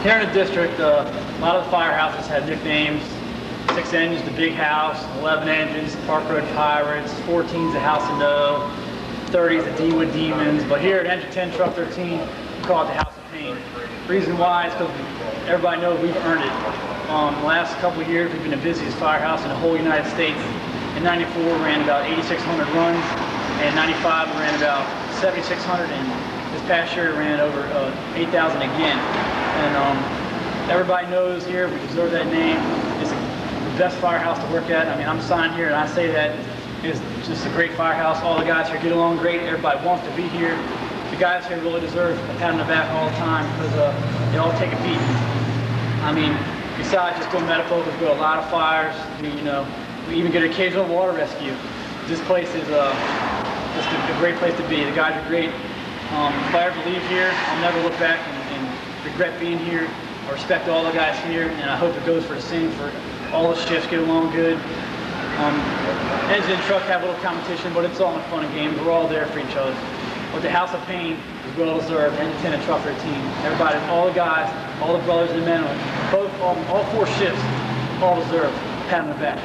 Here in the district, a lot of the firehouses have nicknames. 6 engines, the Big House, 11 engines, Park Road Pirates, 14's the House of No, 30's the D-Wood Demons, but here at Engine 10 Truck 13, we call it the House of Pain. The reason why is because everybody knows we've earned it. The last couple of years, we've been the busiest firehouse in the whole United States. In '94, we ran about 8,600 runs, and in '95, we ran about 7,600, and this past year, we ran over 8,000 again. And everybody knows here, we deserve that name. It's the best firehouse to work at. I mean, I'm signed here, and I say that it's just a great firehouse. All the guys here get along great. Everybody wants to be here. The guys here really deserve a pat on the back all the time because they all take a beat. I mean, besides just doing medical, we do a lot of fires. We even get occasional water rescue. This place is just a great place to be. The guys are great. If I ever leave here, I'll never look back and regret being here. I respect all the guys here, and I hope it goes for the same for all the shifts. Get along good. Engine and truck have a little competition, but it's all in fun and games. We're all there for each other. But the House of Pain is well deserved. Engine 10 and Truck 13. Everybody, all the guys, all the brothers and men, all 4 shifts, all deserve a pat on the back.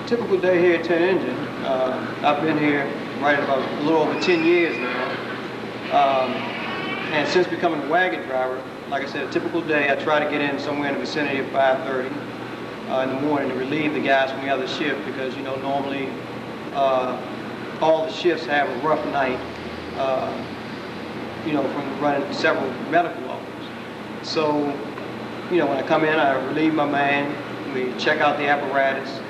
Typical day here at 10 Engine. I've been here right about a little over 10 years now. And since becoming a wagon driver, like I said, a typical day, I try to get in somewhere in the vicinity of 5:30 in the morning to relieve the guys from the other shift because, normally all the shifts have a rough night, from running several medical offers. So, when I come in, I relieve my man, we check out the apparatus.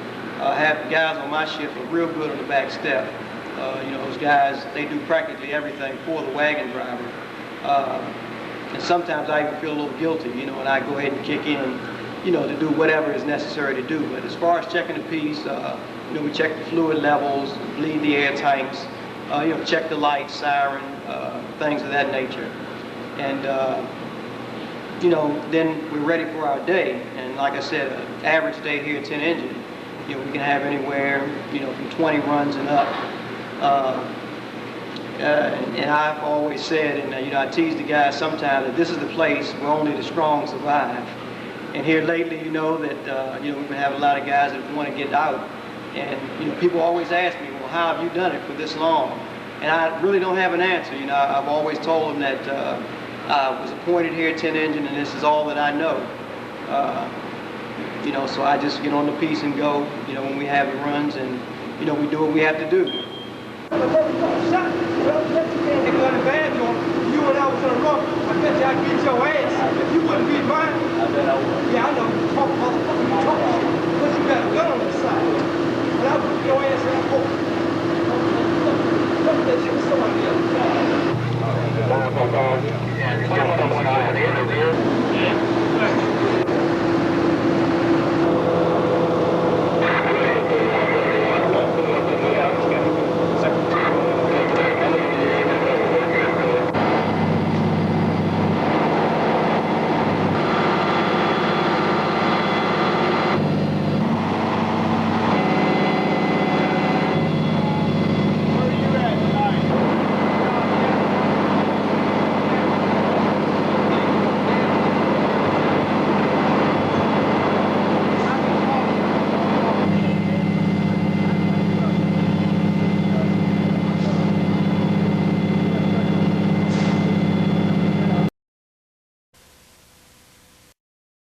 Have the guys on my shift are real good on the back step. Those guys, they do practically everything for the wagon driver. And sometimes I even feel a little guilty, and I go ahead and kick in, to do whatever is necessary to do. But as far as checking the piece, we check the fluid levels, bleed the air tanks, check the lights, siren, things of that nature. And, then we're ready for our day. And like I said, an average day here at 10 Engine, we can have anywhere, from 20 runs and up. And I've always said, and I tease the guys sometimes, that this is the place where only the strong survive. And here lately, that we've been having a lot of guys that want to get out. And people always ask me, well, how have you done it for this long? And I really don't have an answer. I've always told them that I was appointed here at 10 Engine, and this is all that I know. So I just get on the piece and go, when we have the runs, and you know, we do what we have to do. But what we gonna shot? Well, let you can't take advantage on you and I was gonna run. I bet you I beat your ass.